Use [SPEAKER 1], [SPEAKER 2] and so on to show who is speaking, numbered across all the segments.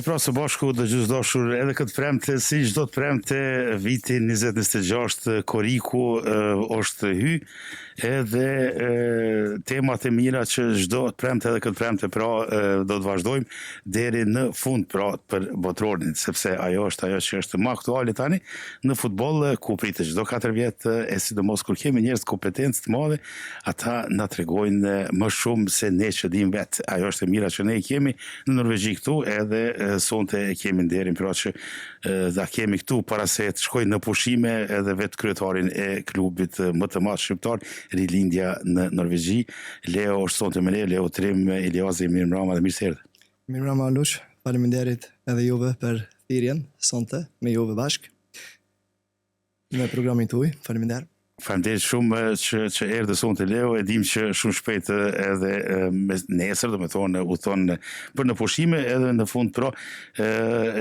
[SPEAKER 1] pra së bashku dëgjues dashur, edhe këtë premte, si çdo të premte, viti 2026 Koriku është hy, edhe temat e mira që çdo të premte edhe këtë premte pra do të vazhdojmë deri në fund pra për botrorin, sepse ajo është ajo që është më aktuale tani në futboll ku pritet çdo 4 vjet e sidomos kur kemi njerëz kompetencë të madhe, ata na tregojnë më shumë se ne që dim vet. Ajo është e mira që ne kemi në Norvegji këtu, edhe sonte e kemi nderin pra që da kemi këtu para se të shkojnë në pushime edhe vetë kryetarin e klubit më të madh shqiptar, Rilindja në Norvegji. Leo është sonte me ne, Leo Trim, Iliazi, mirëmbrëma dhe mirë se erdhe.
[SPEAKER 2] Mirëmbrëma Lush, faleminderit edhe juve për thirrjen sonte me juve bashk në programin tuaj. Faleminderit.
[SPEAKER 1] Faleminderit shumë që erdhe sonte Leo, e dim që shumë shpejt edhe nesër, do me thonë, u thonë për në pushime edhe në fund, pra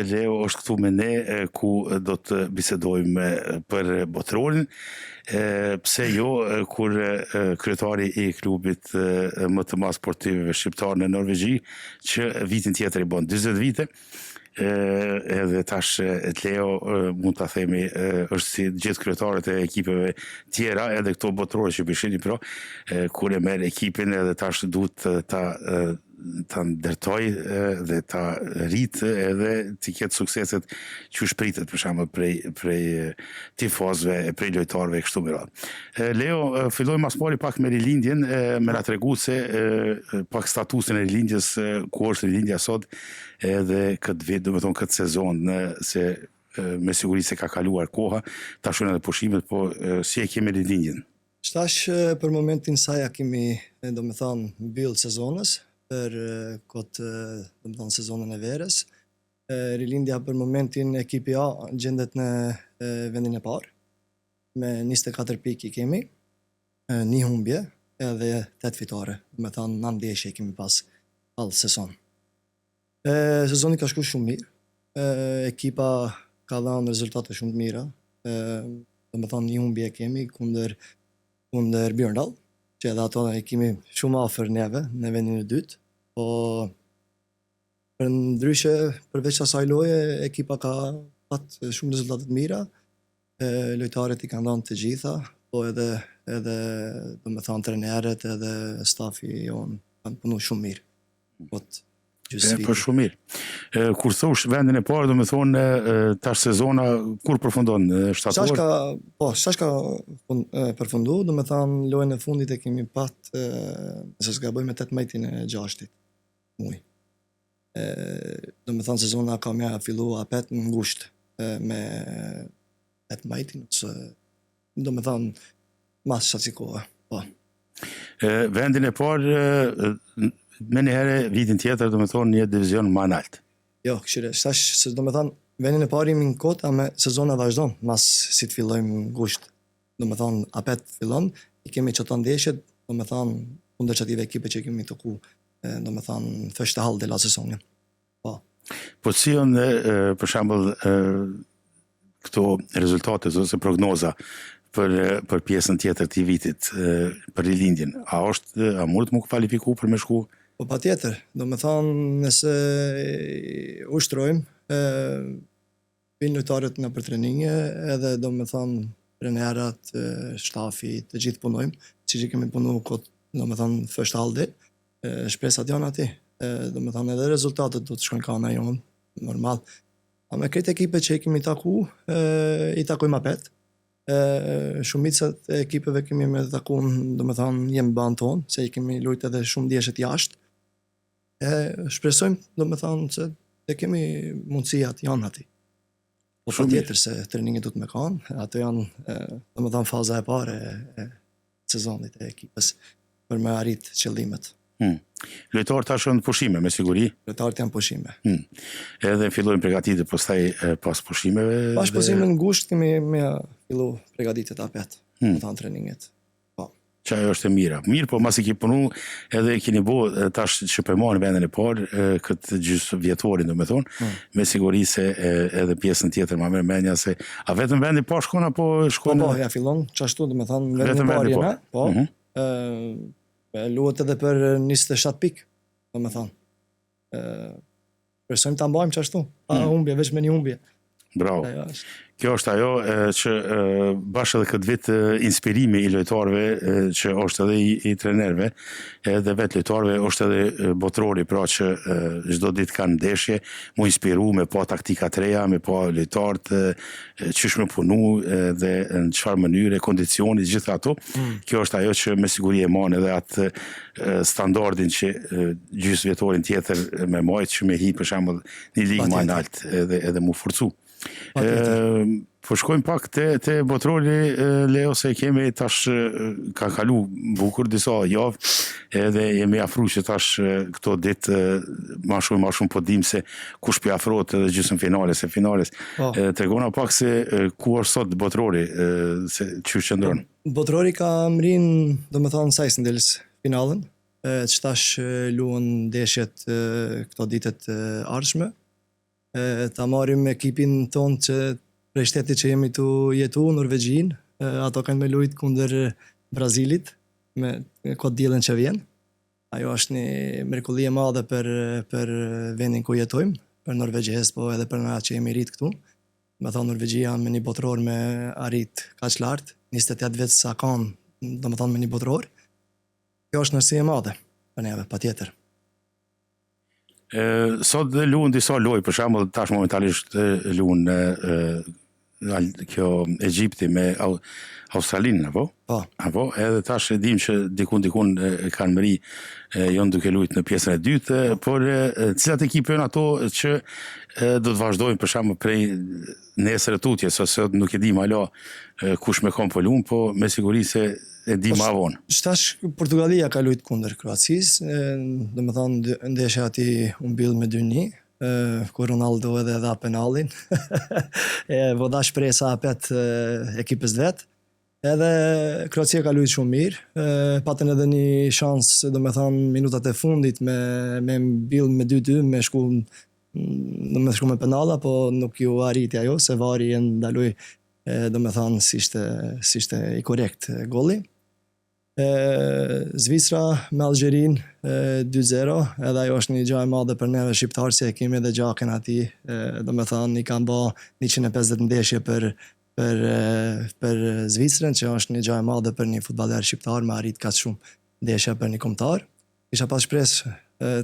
[SPEAKER 1] Leo është këtu me ne ku do të bisedojmë për botrorin, pse jo kur kryetari i klubit më të madh sportiv shqiptar në Norvegji, që vitin tjetër i bën 40 vite, edhe tash Leo mund ta themi është si gjithë kryetarët e ekipeve tjera, edhe këto botërore që bëshini pra, kur e merr ekipin edhe tash duhet ta ndërtoj dhe ta rrit edhe të ketë sukseset që shpritet për shembull prej tifozëve, prej lojtarëve kështu me radhë. Leo, fillojmë mas pari pak me Rilindjen, me na tregu se pak statusin e Rilindjes, ku është Rilindja sot, edhe këtë vit, do me thonë këtë sezon, se me siguri se ka kaluar koha, ta shkojnë edhe pushimet, po si e kemi Rilindjen?
[SPEAKER 2] Shtash për momentin saja kemi, do me thonë, mbyll sezonës, për këtë, do me thonë, sezonën e verës. Rilindja për momentin ekipi A gjendet në vendin e parë, me 24 pikë i kemi, 1 humbje edhe 8 fitore, do me thonë 9 ndeshje kemi pas allë sezon. Sezoni ka shku shumë mirë, ekipa ka dhënë rezultate shumë të mira, do me thonë 1 humbje kemi kundër Bjørndal, që edhe ato e kemi shumë afër neve në vendin e dytë, po për ndryshe përveç asaj loje ekipa ka patë shumë rezultate të mira, lojtarët i kanë dhënë të gjitha, po edhe do me thonë trenerët edhe stafi jonë kanë punu shumë mirë.
[SPEAKER 1] Po shumë mirë. Kur thosh vendin e parë, do me thonë tash sezona kur përfundon shtator?
[SPEAKER 2] Shash ka përfundu, do me thonë lojën e fundit e kemi patë, nëse s'gaboj me 18-in e 6-it muj. Do me thonë sezona ka mja fillu apet në ngusht me 18-in, ose do me thonë mas shasi kohë.
[SPEAKER 1] Vendin e parë me njëherë vitin tjetër, do me thonë, një divizion më nalt.
[SPEAKER 2] Jo, këshire, shtash, do me thonë, vendin e parë imi në kota, me sezona vazhdon, mas si të fillojmë ngusht. Do me thonë, apet fillon, i kemi që të ndeshjet, do me thonë, kundër që ative ekipe që kemi të ku, do me thonë, thështë të halë dhe la sezonin.
[SPEAKER 1] Po si janë, për shembull, këto rezultate, ose prognoza, për pjesën tjetër të vitit, për Rilindjen, a mund të më kvalifiku për me shku?
[SPEAKER 2] Po pa tjetër, do me thonë, nëse ushtrojmë, pinë lojtarët në për treninge, edhe do me thonë, trenerat, shtafi, të gjithë punojmë, që kemi punu këtë, do me thonë, fështë haldi, shpresat janë ati, do me thonë, edhe rezultatet do të shkojnë ka në jonë, normal. A me këtë ekipe që i kemi taku, i takujmë apet, shumicët e ekipeve kemi me takun, do me thonë, jemë banë tonë, se i kemi lujt edhe shumë djeshet jashtë. Shpresojmë, do me thonë, se e kemi mundësijat janë ati. Po pa tjetër se treningit du të me kanë, ato janë, do me thonë, faza e pare e sezonit e ekipës për me arrit qëllimet.
[SPEAKER 1] Lojtarët tash janë pushime, me siguri?
[SPEAKER 2] Lojtarët janë pushime.
[SPEAKER 1] Edhe fillojnë përgatitit pas pushimeve?
[SPEAKER 2] Pas pushime në ngusht kemi me fillu përgatitit apet, me thonë treningit.
[SPEAKER 1] Që ajo është e mira. Mirë, po mas i ki punu edhe keni bo tash që përmojnë vendin e parë, këtë gjysë vjetorin, do me thonë, me siguri se edhe pjesën tjetër ma mërë menja se, a vetëm vendin parë shkona, po shkona?
[SPEAKER 2] Po, ja fillon, qashtu, do me thonë, vendin e parë jena, po, luhet edhe për 27 pikë, do me thonë. Presojmë ta mbajmë çashtu. Pa humbje, veç me një humbje.
[SPEAKER 1] Bravo.
[SPEAKER 2] Ajo është.
[SPEAKER 1] Kjo është ajo që bashkë edhe këtë vit inspirimi i lojtarëve që është edhe i trenerëve, edhe vetë lojtarëve është edhe botrori, pra që çdo ditë kanë ndeshje, mu inspiru me pa taktika të reja, me pa lojtarët çish me punu dhe në çfarë mënyre, kondicioni, gjitha ato. Kjo është ajo që me siguri e man edhe atë standardin që gjysmë vjetorin tjetër me majtë që me hi për shembull një ligë më lart edhe mu forcu. Po shkojmë pak te botrori, Leo, se kemi tash ka kalu bukur disa javë edhe jemi afru që tash këto ditë ma shumë po dim se kush pi afrohet edhe gjysmë finales e finales. Tregona pak se ku është sot botrori, se çu qëndron.
[SPEAKER 2] Botrori ka mrin, domethënë Sajsendels finalen, që tash luan ndeshjet këto ditët ardhshme. Ta marrim ekipin tonë që prej shtetit që jemi tu jetu, Norvegjin, ato kanë me lujt kundër Brazilit, me kod diellën që vjen. Ajo është një mrekulli e madhe për vendin ku jetojmë, për Norvegjes, po edhe për na që jemi rrit këtu. Me thonë Norvegjia me një botror me arrit kaq lart, 28 vjet sa kanë, domethënë me një botror. Kjo është nërsi e madhe për neve, patjetër.
[SPEAKER 1] Sot dhe luën disa loj, për shembull tash momentalisht luën kjo Egjipti me Australinë, apo? Apo, edhe tash e dim që dikun kanë mëri janë duke luajtur në pjesën e dytë, por cilat ekipë janë ato që do të vazhdojnë për shembull prej nesër tutjes, ose nuk e dim hala kush me kom po luën, po me siguri se e di ma vonë.
[SPEAKER 2] Shtash Portugalia ka luajtur kundër Kroacisë, domethënë ndeshja aty u mbyll me 2-1. Kur Ronaldo edhe dha penallin. Vo dha shpresa apet ekipës vet. Edhe Kroacia ka luajtur shumë mirë, patën edhe një shans, domethënë minutat e fundit me mbyll me 2-2, me shku me penalla, po nuk ju arriti ajo, se vari e ndaloi, domethënë si ishte i korrekt golli. Zvicra me Algjerin 2-0, edhe ajo është një gjë e madhe për neve shqiptarë, se kemi edhe gjakën aty, domethënë i kanë bë 150 ndeshje për Zvicrën, që është një gjë e madhe për një futbollar shqiptar me arrit kaq shumë ndeshje për një kombëtar. Kisha pas shpresë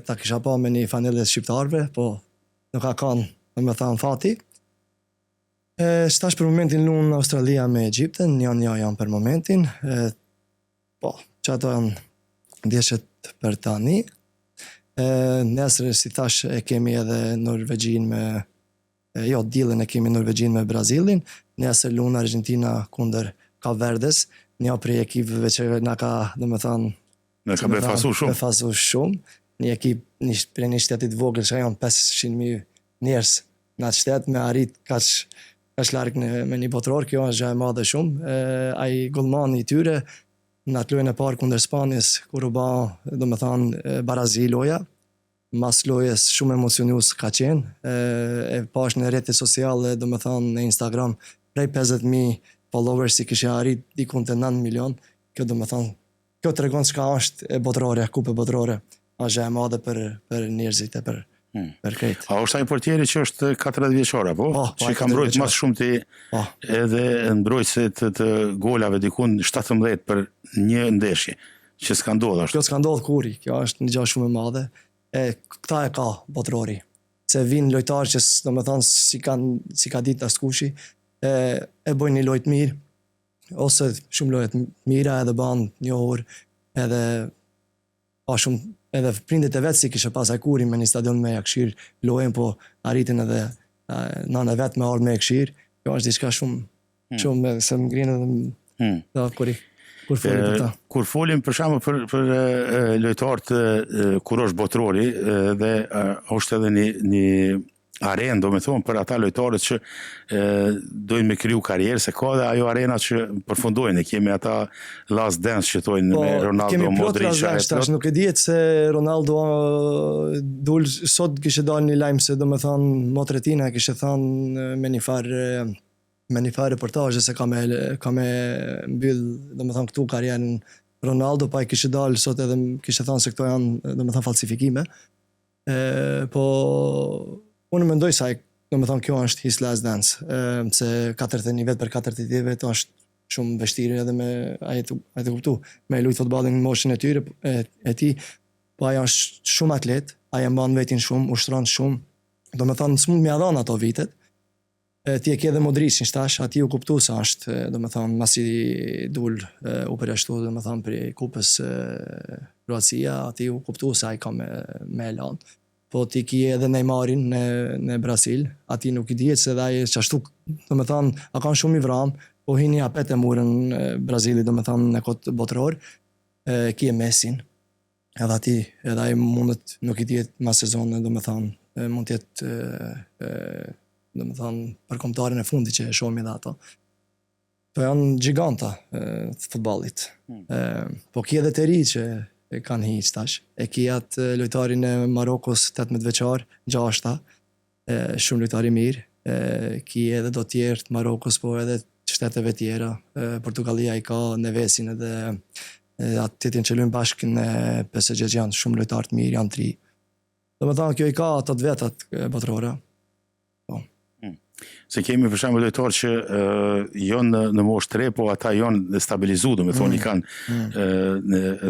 [SPEAKER 2] ta kisha pa me një fanellë shqiptarëve, po nuk ka kanë, domethënë fati. Shtash për momentin luan Australia me Egjiptin, 1-1 për momentin. Po, që ato janë ndeshjet për tani. Nesër, si thash, e kemi edhe Norvegjin me... diellën e kemi Norvegjin me Brazilin. Nesër luan Argentina kundër Kaverdes, një prej ekipëve që na ka, domethënë...
[SPEAKER 1] Na ka befasu shumë.
[SPEAKER 2] Befasu shumë. Një ekip prej një shtetit vogël, që janë 500.000 njerëz në atë shtet, me arrit kaq larg me një botror, kjo është gjë e madhe shumë. Ai gollmani i tyre në atë lojën e parë kundër Spanjës, kur u bë, domethënë, barazi loja, mas lojës shumë emocionius ka qenë, e pash në rrjetet sociale, domethënë në Instagram, prej 50.000 followers i kishte arrit diku te 9 milion. Kjo domethënë, kjo tregon çka është e botrore, kupe botrore, është e madhe për njerëzit e për krejt.
[SPEAKER 1] A është ai portieri që është 40 vjeçor apo? Që ka mbrojtur më shumë ti edhe mbrojtëse të golave dikun 17 për një ndeshje, që s'ka ndodhur ashtu.
[SPEAKER 2] Kjo s'ka ndodhur kurrë, kjo është një gjë shumë e madhe. Këta e ka botrori. Se vinë lojtarë që domethënë si ka ditë askushi, e bojnë një lojë të mirë, ose shumë lojë të mira, edhe ban një orë, edhe pa shumë, edhe prindit e vetë si kishe pas ajkuri me një stadion me jakshir lojën, po arritin edhe nane vetë me ardhë me jakshir. Kjo është diçka shumë se më grinë edhe kur folim për ta.
[SPEAKER 1] Kur folim për shembull për lojtarët kur është botrori, dhe është edhe një arenë, do me thonë, për ata lojtarët që dojnë me kriju karierë, se ka dhe ajo arena që përfundojnë, kemi ata last dance që tojnë me Ronaldo, Modric.
[SPEAKER 2] Kemi plot last dance, nuk e dihet se Ronaldo sot kishe dalë një lajm se do me thonë Motretina kishe thonë me një farë reportazhe se ka me mbyll, do me thonë, këtu karierën Ronaldo, pa i kishe dalë sot edhe kishe thonë se këto janë, do me thonë, falsifikime. Po unë mendoj se domethënë kjo është his last dance, se 41 vjet për 42 vjet është shumë vështirë edhe me ai të kuptu, me lujt futbollin në moshën e tyre e tij, po ai është shumë atlet, ai e mban vetin shumë, ushtron shumë. Domethënë s'mund më dhon ato vitet. Ti e ke edhe Modricin shtash, ati u kuptu se është, domethënë masi dul u përjashtu domethënë për kupës Kroacia, ati u kuptu se ai ka me elan. Po ti ki edhe Neymarin në Brasil, ati nuk i dihet se dhe ai çashtu, domethënë a kanë shumë i vram, po hini apet e murën Brazili domethënë në kot botëror, ki e Messin. Edhe ai mundet nuk i dihet mas sezonit domethënë mund të jetë domethënë për kombëtarin e fundit që e shohim edhe ato. Po janë gjiganta të futbollit. Po ki edhe të ri që kanë hiq tash. E ki atë lojtarin e Marokos 18 vjeçar, gjashta, shumë lojtari mirë. Ki edhe do tjerë të Marokos, po edhe shteteve tjera. Portugalia i ka Nevesin edhe atë tjetin që luajnë bashkë në PSG janë shumë lojtarë të mirë, janë 3. Domethënë kjo i ka ato të vetat botërore.
[SPEAKER 1] Se kemi për shembull lojtarë që janë në moshë 3, po ata janë stabilizuar, domethënë i kanë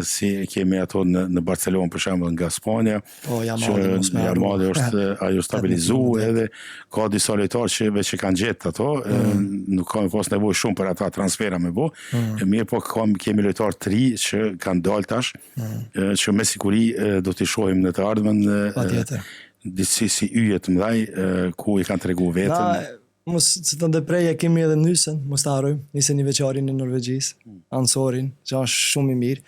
[SPEAKER 1] si kemi ato në Barcelonë për shembull nga Spanja.
[SPEAKER 2] Po Yamal
[SPEAKER 1] është ajo stabilizuar, edhe ka disa lojtarë që veç e kanë gjetë ato, nuk kanë pas nevojë shumë për ata transfera me bë. Mirë, po kemi lojtarë 3 që kanë dalë tash, që me siguri do t'i shohim në të ardhmen.
[SPEAKER 2] Patjetër.
[SPEAKER 1] Disi si yje të mëdhaj, ku i kanë tregu vetën.
[SPEAKER 2] Mos që të ndëprej e kemi edhe Nysen, mos të harrojmë, 21 vjeçarin e Norvegjisë, Ansorin, që është shumë i mirë.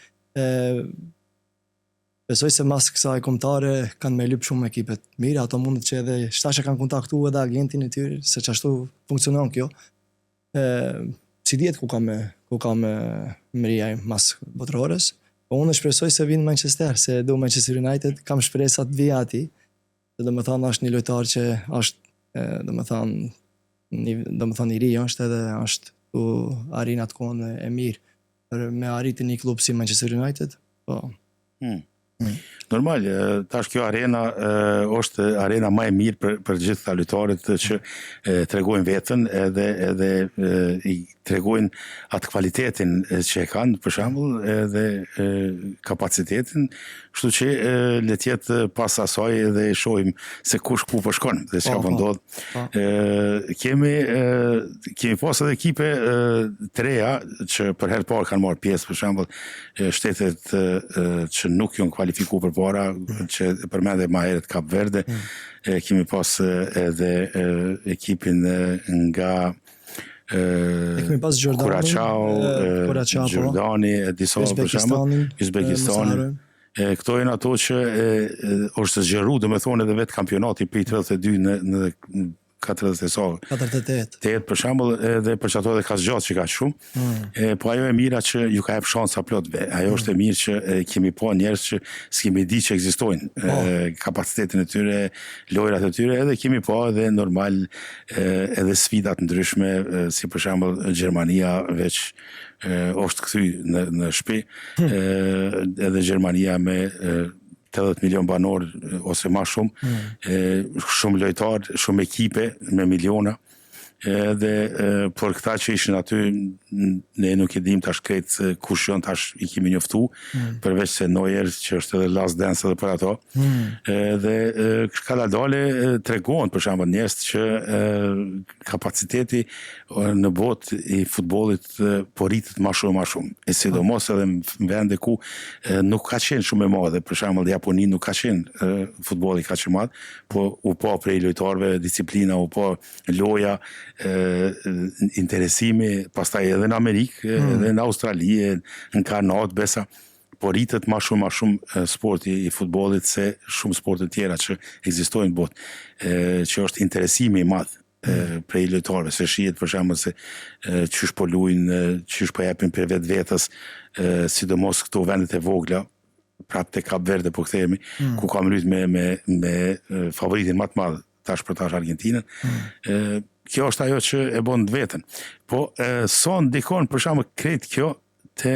[SPEAKER 2] Besoj se mas kësaj kombëtare kanë me lyp shumë ekipet mirë, ato mundet që edhe shtashe kanë kontaktu edhe agentin e tyre, se që ashtu funksionon kjo. Si dihet ku ka me mërija mas botërores, po unë shpresoj se vinë Manchester, se do Manchester United, kam shpresat vija ati, dhe më thanë është një lojtar që është domethënë i ri është edhe është tu arrin atë kohën e mirë për me arritë një klub si Manchester United. Po.
[SPEAKER 1] Normal, tash kjo arena është arena më e mirë për gjithë ta lojtarët që tregojnë veten edhe i tregojnë atë kvalitetin që e kanë, për shembull, edhe kapacitetin, kështu që le të jetë pas asaj edhe e shohim se kush ku po shkon dhe çka po ndodh. Kemi pas edhe ekipe të reja që për herë parë kanë marrë pjesë, për shembull, shtetet që nuk janë kualifikuar përpara, që përmendë më herët Kap Verde, kemi pas edhe ekipin nga
[SPEAKER 2] kemi pas
[SPEAKER 1] Jordani, disa për shembull, Uzbekistanin. Këto janë ato që është zgjeru, domethënë edhe vetë kampionati për 32 në 48 për shembull, edhe për çato edhe ka zgjatë që ka shumë. Po ajo e mira që ju ka jep shansa plot. Ajo është e mirë që kemi pa njerëz që s'kemi di që ekzistojnë, kapacitetin e tyre, lojrat e tyre, edhe kemi pa edhe normal edhe sfidat ndryshme, si për shembull Gjermania veç është kthy në shtëpi, edhe Gjermania me 80 milion banor ose ma shumë, shumë lojtar, shumë ekipe me miliona, edhe për këta që ishin aty, ne nuk e dim tash krejt kush janë tash i kemi njoftu, përveç se Neuer që është edhe last dance edhe për ato, edhe ka dale tregohen për shembull njerëz që kapaciteti në botë i futbollit po rritet më shumë, e sidomos edhe në vende ku nuk ka qenë shumë e madhe, për shembull Japoni nuk ka qenë futbolli kaq i madh, po u pa prej lojtarëve disiplina, u pa loja, interesimi, pastaj edhe në Amerikë, edhe në Australi, në Kanadë, besa, po rritet ma shumë sporti i futbollit se shumë sporte tjera që ekzistojnë në botë, që është interesimi i madh prej lojtarëve, se shihet për shembull se qysh po luajnë, qysh po japin për vetvetes, sidomos këto vendet e vogla, prapë te Kap Verde po kthehemi, ku kam luajtur me favoritin më të madh tash për tash Argentinën. Kjo është ajo që e bën vetën. Po sa ndikon për shembull krejt kjo te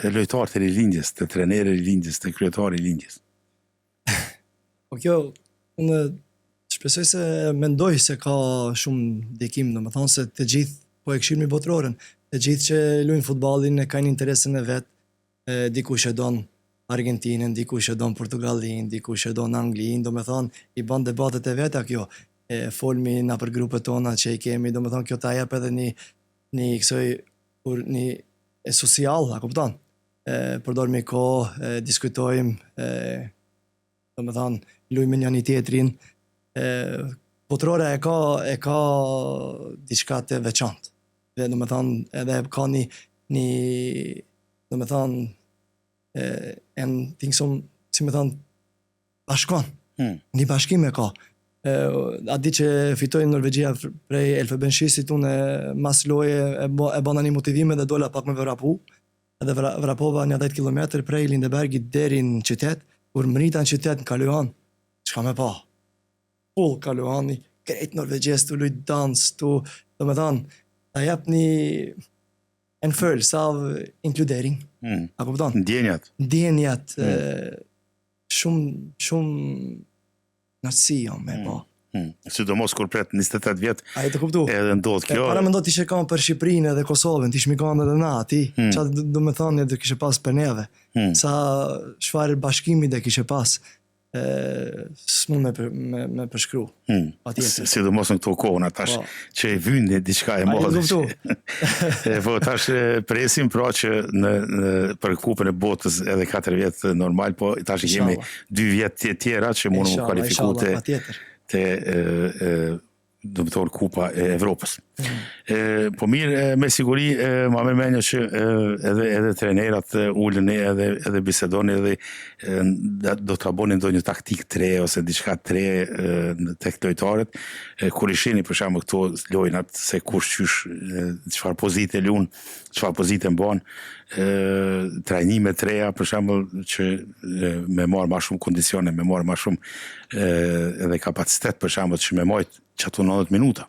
[SPEAKER 1] lojtarët e rilindjes, te trenerët e rilindjes, te kryetari i rilindjes.
[SPEAKER 2] Po kjo, unë shpresoj se mendoj se ka shumë ndikim, domethënë se të gjithë po e këshirmi botërorën, të gjithë që luajnë futballin e kanë interesin e vet, dikush e don Argentinën, dikush e don Portugalinë, dikush e don Anglinë, domethënë i bën debatet e veta kjo. Folmi na për grupet tona që i kemi, domethënë kjo ta jep edhe një social, a kupton? Përdormi kohë, diskutojmë, domethënë luajmë njëri tjetrin. Botërora e ka diçka të veçantë. Dhe domethënë edhe ka një domethënë ting som, si me thënë, bashkon. Një bashkim e ka. Adi që fitoi Norvegjia prej Elfenbenskysit, unë mas loje e bona një motivime dhe dola pak me vrapu, edhe vrapova një 10 kilometër prej Lindebergit deri në qytet, kur mrita në qytet në Kaluan, çka me pa? Full Kaluani, krejt Norvegjes, tu lujt dans, tu, do me thanë, ta jep en følelse av inkludering. A kupton? Ndjenjat. Shumë nartësi jam me pa.
[SPEAKER 1] Sidomos kur pret 28 vjet.
[SPEAKER 2] A e të kuptu?
[SPEAKER 1] Edhe ndodh kjo.
[SPEAKER 2] Para mendoj të ishe kam për Shqipërinë edhe Kosovën, të ishmi kanë edhe na aty. Çfarë do me thënë do kishe pas për neve. Sa çfarë bashkimi do kishe pas. S'mund me përshkru.
[SPEAKER 1] Sidomos në këto kohën tash që e vynë diçka e madhe. Po tash presim pra që për kupën e botës edhe 4 vjet normal, po tash kemi 2 vjet tjera që mund të kualifikojmë te do të thonë Kupa e Evropës. Po mirë, me siguri ma me menjo që edhe trenerat ullën edhe bisedoni edhe do të abonin do një taktik 3 ose diçka 3 tek lojtarët, kur ishini për shembull këto lojnat se kush qysh çfarë pozite lun, çfarë pozite mban, trajnime 3 për shembull që me marr më shumë kondicione, me marr më shumë edhe kapacitet për shembull që me majt çato 90 minuta.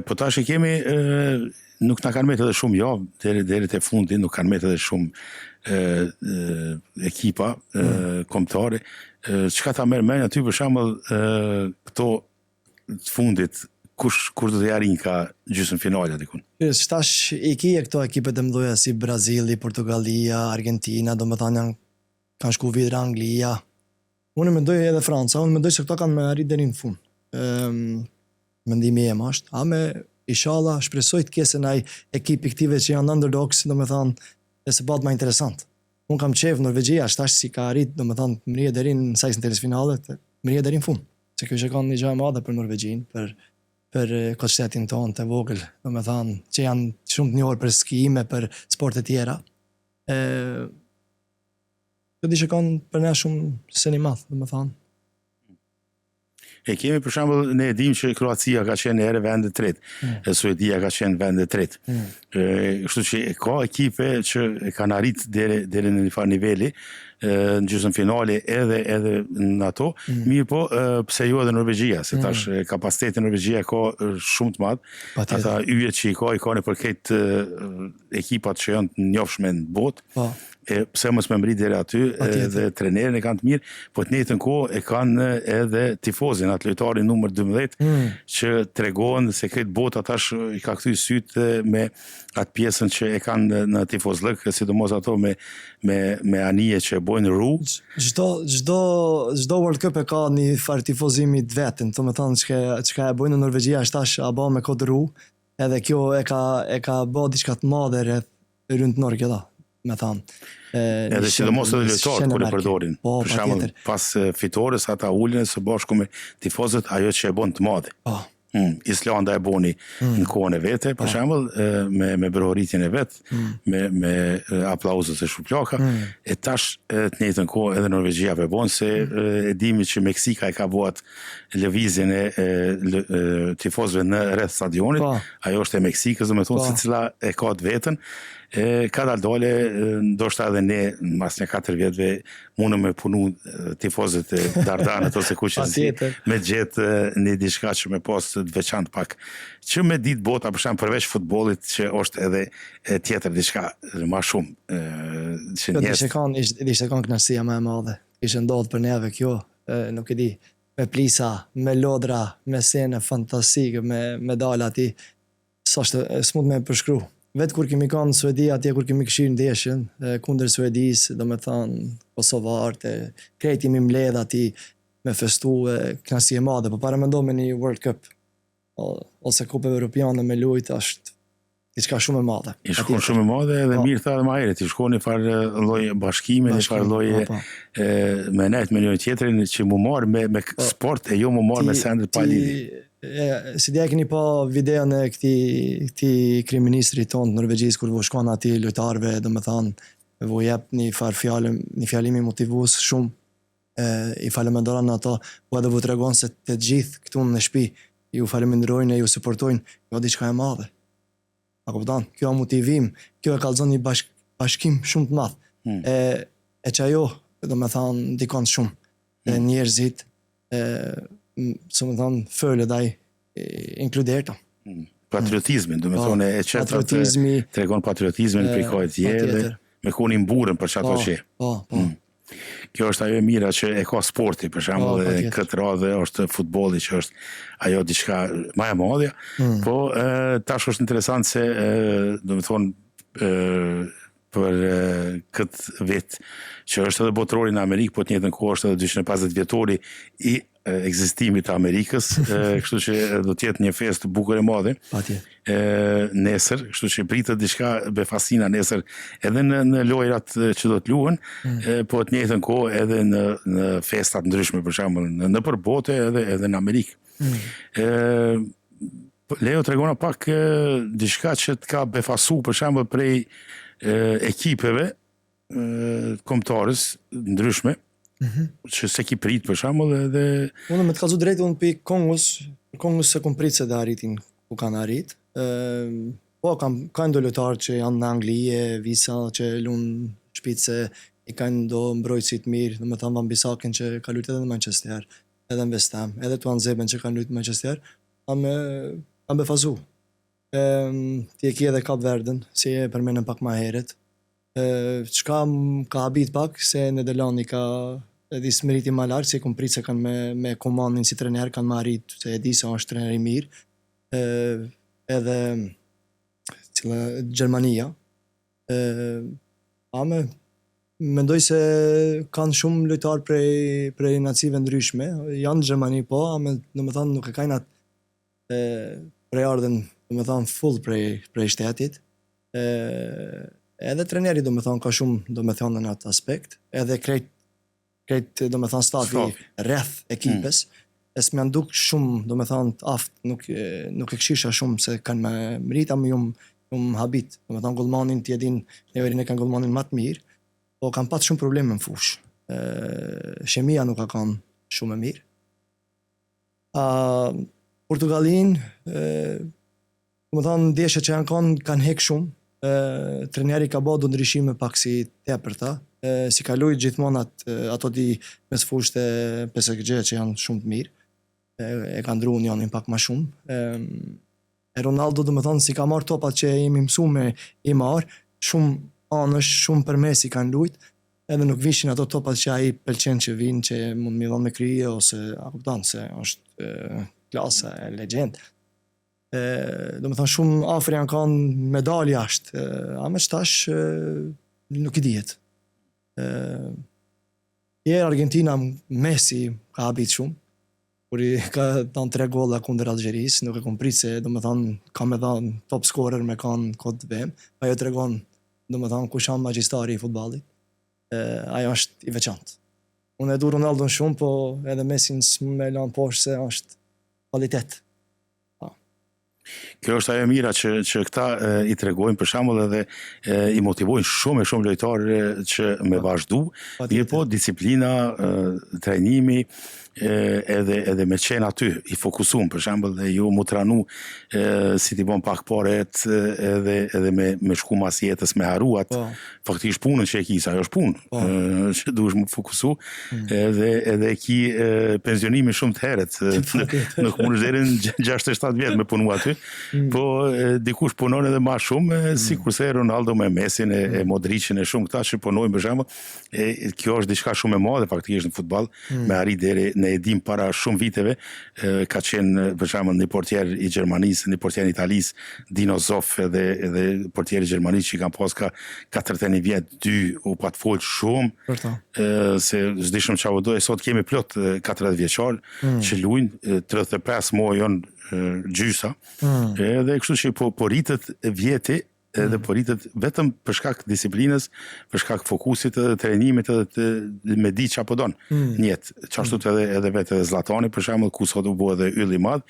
[SPEAKER 1] Po tash e kemi nuk na kanë metë edhe shumë javë deri te fundi, nuk kanë metë edhe shumë ekipa kombëtare. Çka ta merr mend aty për shembull këto të fundit kur do të jarin ka gjysmë finale dikun.
[SPEAKER 2] Tash i kije këto ekipet e mëdha si Brazili, Portugalia, Argentina, domethënë kanë shku vidra Anglia. Unë mendoj edhe Franca, unë mendoj se këto kanë me arrit deri në fund. Mendimi im është, inshallah shpresoj të kese naj ekip iktive që janë underdogs, domethënë se bëhet më interesant. Unë kam qef Norvegjia, tash si ka arrit, domethënë mrije deri në sejsën finale, mrije deri në fund. Se kjo që kanë një gjë e madhe për Norvegjinë, për qytetin tonë të vogël, domethënë që janë shumë të njohur për skijime, për sporte tjera. Kjo di që kanë për ne shumë seni madh, domethënë.
[SPEAKER 1] E kemi për shembull ne e dim që Kroacia ka qenë herë vend e tretë, Suedia ka qenë vend e tretë. Kështu që ka ekipe që kanë arrit deri në një farë niveli në gjysmën finale edhe në ato, mirë po pse jo edhe Norvegjia, se tash kapaciteti Norvegjia ka shumë të madh. Ata yjet që i ka në përket ekipat që janë të njohshme në botë. Pse mos me mrit deri aty, edhe trenerin e kanë të mirë, po të njëjtën kohë e kanë edhe tifozin, atë lojtarin numër 12, që tregon se këtë bota tash i ka kthy sytë me atë pjesën që e kanë në tifozllëk, sidomos ato me anije që bojnë ru.
[SPEAKER 2] Çdo World Cup e ka një farë tifozimi të vetën, domethënë çka e bojnë në Norvegjia është tash a bë me kod ru, edhe kjo e ka bë diçka të madhe rreth Norge da. Me thamë.
[SPEAKER 1] Edhe sidomos edhe lojtarët kur e përdorin. Për shembull, pas fitores ata ulën së bashku me tifozët ajo që e bën të madhe. Islanda e boni në kohën e vete, për shembull, me brohoritjen e vet, me aplauzët e shuplaka, e tash të njëjtën kohë edhe Norvegjia e bën se e dimi që Meksika e ka bëu lëvizjen e tifozëve në rreth stadionit, ajo është e Meksikës, domethënë secila e ka të vetën. Ka dale, ndoshta edhe ne, mas një 4 vjetëve, mundë me punu tifozët e Dardanët ose kuqësi, me gjetë një diçka që me pas të veçantë pak. Që me ditë bota, për shembull përveç futbollit, që është edhe tjetër diçka më shumë.
[SPEAKER 2] Ishte kanë kënaqësia më e madhe. ishte ndodhur për neve kjo, nuk e di, me plisa, me lodra, me sene fantastike, me medala aty, s'mund me përshkru. Vetë kur kemi kanë në Suedi, atje kur kemi këshirë ndeshjen, kundër Suedis, do me thonë Kosovarët, krejt jemi mbledh aty, me festu, knasi e madhe, po para mendoj me një World Cup, ose Kupë Evropiane me lujt, është diçka shumë e madhe.
[SPEAKER 1] I shkon shumë e madhe edhe mirë tha edhe më herët, i shkon një farë lloj bashkime, një farë lloj me nejt me njëri tjetrin që mu marë me sport e jo mu marë me sendet pa lidhje.
[SPEAKER 2] Si dia keni pa videon e këtij kryeministrit tonë norvegjis kur vo shkon aty lojtarëve, domethënë vo jep një farë fjalë, një fjalim motivues shumë, i faleminderon ato, po edhe vo tregon se të gjithë këtu në shtëpi ju faleminderojnë e ju suportojnë, jo diçka e madhe. A kupton? Kjo motivim, kjo e kallzon një bashkim shumë të madh. E që ajo, do me thonë, ndikon shumë. E njerëzit, së me thonë, fële daj inkluderta.
[SPEAKER 1] Patriotizmin, do me thonë, e që tregon patriotizmin për kohët tjere, me konin burën për që ato që.
[SPEAKER 2] Po.
[SPEAKER 1] Kjo është ajo e mira që e ka sporti, për shembull, dhe këtë radhë është futbolli që është ajo diçka më e madhe, po tash është interesant se do të thonë për këtë vit që është edhe botërori në Amerikë, po të njëjtën kohë është edhe 250 vjetori i ekzistimit të Amerikës, kështu që do të jetë një festë bukur e madhe. Nesër, kështu që pritet diçka befasina nesër edhe në lojrat që do të luhen, po të njëjtën kohë edhe në festat ndryshme, për shembull, nëpër botë edhe në Amerikë. Leo tregona pak diçka që të ka befasu, për shembull, prej ekipeve kombëtarës ndryshme, që se ki prit për shembull edhe...
[SPEAKER 2] Unë me të kalzu drejt, unë për Kongës se kom prit se dhe arritin ku kanë arrit. Po, kanë do lojtarë që janë në Anglije, Visa që lunë shpice, i kanë do mbrojtësit mirë, dhe me thamë Van Bissaken që ka lujt edhe në Manchester, edhe në West Ham, edhe Tuan Zeben që kanë lujt në Manchester, kanë befazu. Ti e ki edhe Kap Verden, si e përmenën pak ma heret. Qka ka habit pak, se në Delani ka edhe smëriti ma lartë, se kom prit se kanë me komandin si trener, kanë ma rrit, se e di se është treneri mirë. Edhe Gjermania. Mendoj se kanë shumë lojtarë prej nacive ndryshme, janë në Gjermani po, në me thanë nuk e kajnë atë prej ardhen, në me thanë full prej shtetit. Edhe treneri, do me thonë, ka shumë, do me thonë, në atë aspekt, edhe krejt, do me thonë, stafi rreth ekipes, e s'me nduk shumë, do me thonë, aftë, nuk e këshisha shumë, se kanë me mrita, më jumë habit, do me thonë, Gullmanin, t'jedin, neverin e kanë Gullmanin matë mirë, po kanë patë shumë probleme në fush. Shemia nuk ka kanë shumë e mirë. Portugalin, do me thonë, ndeshje që kanë hek shumë, treneri ka bërë ndryshime pak si tepërta, si ka lujt gjithmonë ato di mes fushë të PSG që janë shumë të mirë, e ka ndru janë pak ma shumë. Ronaldo, do me thonë, si ka marrë topat që jemi mësu me i marrë, shumë anësh, shumë përmes i kanë lujt, edhe nuk vishin ato topat që ai pëlqen që vinë, që mund mi dhonë me krije, ose a kupton se është klasa e legjend. Do me thonë shumë afri janë kanë medalë jashtë, a me qëtash nuk i dihet. Jere Argentina Messi ka habit shumë, kur i ka dhanë 3 golla kundër Algjeris, nuk e kom prit se do me thonë ka me dhanë top scorer me kanë kod VM, ajo tregon do me thonë kush janë magjistari i futballit, ajo është i veçantë. Unë e du Ronaldon shumë, po edhe Messi me lanë poshtë se është kvalitet.
[SPEAKER 1] Kjo është ajo mira që këta i tregojnë për shembull edhe i motivojnë shumë lojtarë që me vazhdu, mirë po disiplina, trajnimi, edhe me qenë aty i fokusuar, për shembull, dhe ju mu tranu si ti bon pak paret edhe me shku mas jetës me haruat, faktikisht punën që e ki, sa ajo është punë, që duhesh mu fokusu, edhe e ki pensionimin shumë të heret, nuk mund është deri në 67 vjetë me punu aty, po dikush punon edhe ma shumë, si kurse Ronaldo me Messin, e Modricin, e shumë këta që punojnë, për shembull, kjo është diçka shumë e madhe faktikisht në futboll, me arrit deri ne e dim para shumë viteve, ka qenë për shembull një portier i Gjermanisë, një portier i Italisë, Dino Zoff edhe portieri i Gjermanisë që kanë pas ka 41 vjet, 2 u pat fol shumë, se s'dishëm çfarë do, e sot kemi plot 40 vjeçar që luajnë, 35 muaj janë gjysa, edhe kështu që po rritet vjeti edhe po rritet vetëm për shkak disiplinës, për shkak fokusit edhe trajnimit edhe me di çfarë po don në jetë. Çashtu edhe vetë Zlatani për shembull, ku sot u bë edhe yll i madh,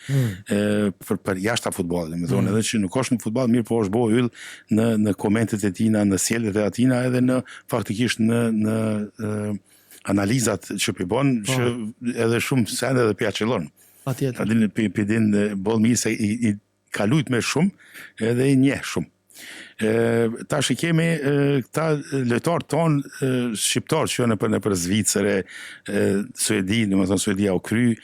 [SPEAKER 1] për jashta futbollit, më thonë, edhe që nuk është në futboll mirë, po është bë yll në komentet e tina, në sjelljet e atina, edhe në faktikisht në analizat që pi bon, që edhe shumë sende edhe pjaçellon.
[SPEAKER 2] Patjetër.
[SPEAKER 1] Pidin boll mirë se i ka lujt me shumë, edhe i njeh shumë. Tash i kemi këta lojtarë tonë shqiptarë që janë nëpër Zvicër, Suedi, domethënë Suedia u kry,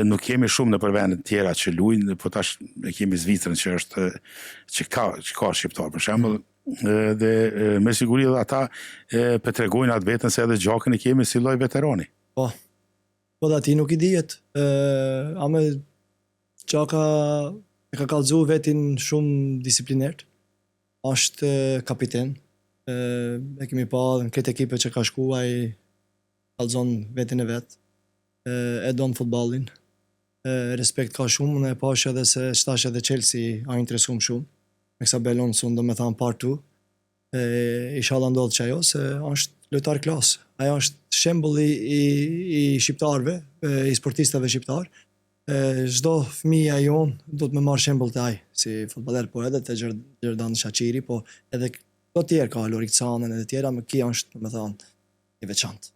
[SPEAKER 1] nuk kemi shumë nëpër vendet tjera që luajnë, po tash e kemi Zvicrën që ka shqiptarë për shembull, dhe me siguri edhe ata pe tregojnë atë vetën se edhe gjakën e kemi si lloj veterani.
[SPEAKER 2] Po dhe ati nuk i dihet, ame gjaka e ka kallëzu vetin shumë disiplinert, është kapiten, e kemi pa në këtë ekipe që ka shku, ai kallëzon vetin e vetë, e don futballin, respekt ka shumë, unë e pash edhe se qëtash edhe Chelsea a interesum shumë, me kësa belon së do me thamë partu, inshallah ndodhë që ajo, se është lojtar klasë, ajo është shembull i shqiptarëve, i sportistave shqiptarë, çdo fëmija jon do të më marrë shembull të ai, si futboller, po edhe të Gjerdan Shaqiri, po edhe do tjerë ka Lorik Canën edhe tjera, me kia është, do me thonë, i veçantë.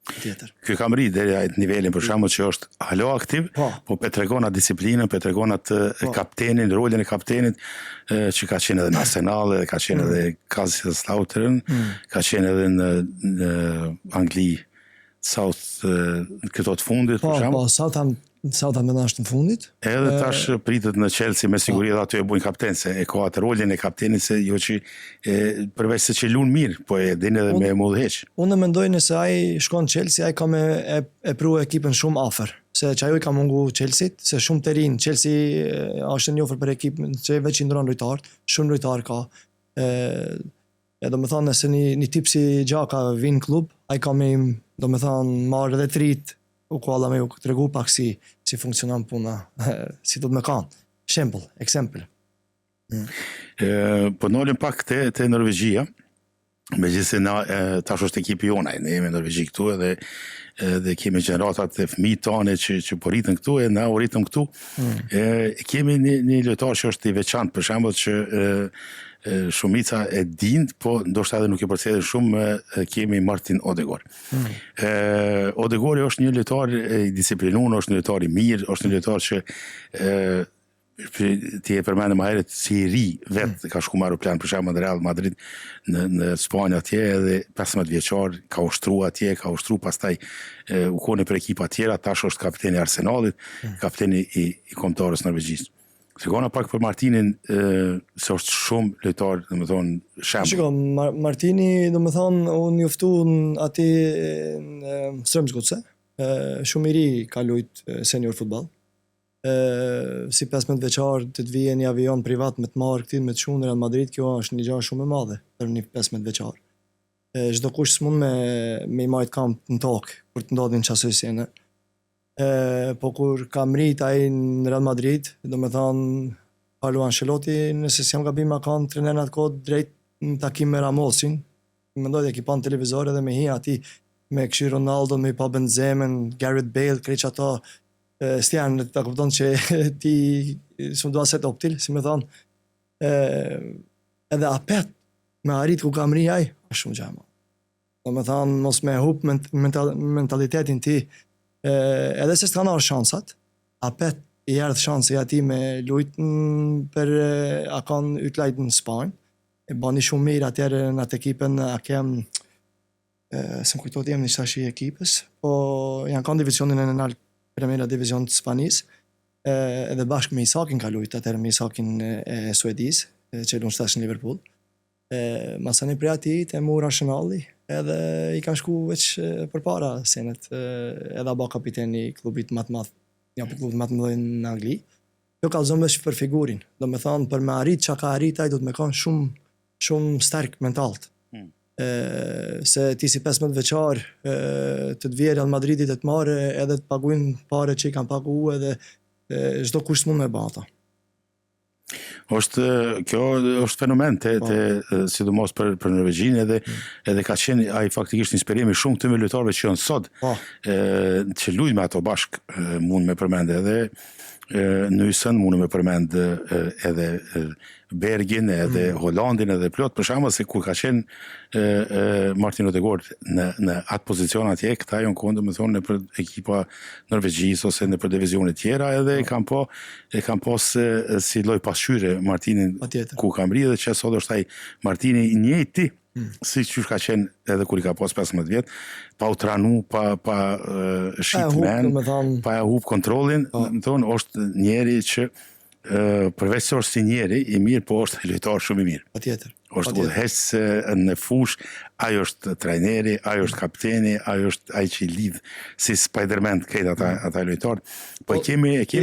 [SPEAKER 2] Tjetër.
[SPEAKER 1] Ky kam rrit deri atë nivelin për shembull që është halo aktiv, po pe tregon atë disiplinën, pe tregon atë kaptenin, rolin e kaptenit që ka qenë edhe në Arsenal, ka qenë edhe Kaiserslautern, ka qenë edhe në Angli, South këto të fundit për shembull.
[SPEAKER 2] Po, Southampton është në fundit.
[SPEAKER 1] Edhe tash pritet në Chelsea me siguri edhe aty e bujnë kapten, se e ka atë rolin e kaptenit, se jo që përveç se që lun mirë, po e din edhe me mullheq.
[SPEAKER 2] Unë mendoj nëse ai shkon Chelsea, ai ka me e pru ekipën shumë afer, se që ajo i ka mungu Chelsea, se shumë të rinë, Chelsea është njohur për ekipën që veç i ndron lojtarë, shumë lojtarë ka. Do me thonë nëse një tip si Gjaka vinë klub, ai ka me do me thonë marrë edhe trit, u kolla me u tregu pak si funksionon puna, si do të me kanë. Shembull, eksempel.
[SPEAKER 1] Po nolim pak te Norvegjia, megjithëse na tash është ekipi jona, ne jemi në Norvegji këtu edhe kemi gjeneratat e fëmijët tonë që po rritën këtu, e na u rritëm këtu. Kemi një lojtar që është i veçantë, për shembull që shumica e din, po ndoshta edhe nuk e përcjellin shumë, kemi Martin Odegaard. Odegaard është një lojtar i disiplinuar, është një lojtar i mirë, është një lojtar që ti e përmendë më herët si i ri vetë ka shku me aeroplan për shembull në Real Madrid në Spanjë atje, edhe 15 vjeçar ka ushtru atje, ka ushtru pastaj u kone për ekipa tjera, tash është kapiteni i Arsenalit, kapiteni i kombëtarës Norvegjisë. Tregona pak për Martinin, se është shumë lojtar, domethënë, shembull.
[SPEAKER 2] Shiko, Martini, domethënë, unë njoftu aty në Strømsgodset, shumë i ri ka luajt senior futboll. Si 15 vjeçar të vije një avion privat me të marrë këtij me të shkuar në Real Madrid, kjo është një gjë shumë e madhe për një 15 vjeçar. Çdo kush s'mund me i marrë kamp në tokë për të ndodhin çasoj sene. Po kur ka mrit ai në Real Madrid, do me thonë Carlo Ancelotti, nëse s'jam gabim, ma kanë trener në atë kohë drejt në takim me Ramosin, mendoj dhe kipan televizor edhe me hi ati me këshir Ronaldo, me i pa Benzemen, Gareth Bale, kreq ato, s'janë ta kupton që ti s'u dua set optil, si me thonë, edhe apet me arrit ku ka mri ai, është shumë gjama. Do me thonë, mos me hup mentalitetin ti, Edhe se s'kan arë shansat, apet i erdhë shansi ati me lujtën për a kanë ytlajt në Spanjë, e bani shumë mirë atjerë në atë ekipën, a kem, se më kujtot jem një shashi ekipës, po janë kanë divisionin e në nalë Primera Division të Spanis, edhe bashkë me Isakin ka lujtë, atjerë me Isakin e Suediz, që lunë shtash në Liverpool. Masani prej ati të mu racionali, edhe i kanë shku veç për para senet, edhe aba kapiteni i klubit matë madh, një për klubit matë mëdhej në Angli. Jo ka zëmë veç për figurin, do me thonë për me arrit që ka arrit, aj do të me kanë shumë sterk mentalt. Se ti si 15 veçar të të vjerë Real Madridit e të marë edhe të paguin pare që i kanë pagu edhe çdo kusht mund me bata.
[SPEAKER 1] Kjo është fenomen sidomos për Norvegjin edhe ka qenë ai faktikisht inspirimi shumë të lojtarëve që janë sot që luajnë me ato bashk mund me përmend edhe Nysën, mund me përmend edhe Bergin, edhe Hollandin, edhe plot, për shembull se kur ka qenë Martin Odegaard në atë pozicion atje, këta janë kohë domethënë në për ekipa norvegjisë ose në për divizionet tjera, edhe e kanë pas si lloj pasqyre Martinin ku ka mri, dhe që sot është ai Martini i njëjti si që ka qenë edhe kur i ka pas 15 vjet, pa u tranu, pa shit men, pa e hup kontrollin, është njeri që përveç se është si njeri i mirë, po është lojtar shumë i mirë.
[SPEAKER 2] Patjetër.
[SPEAKER 1] Është udhëheqës në fush, ajo është trajneri, ajo është kapteni, ajo është ai që i lidh si Spider-Man këtë ata lojtarë. Po kemi
[SPEAKER 2] ti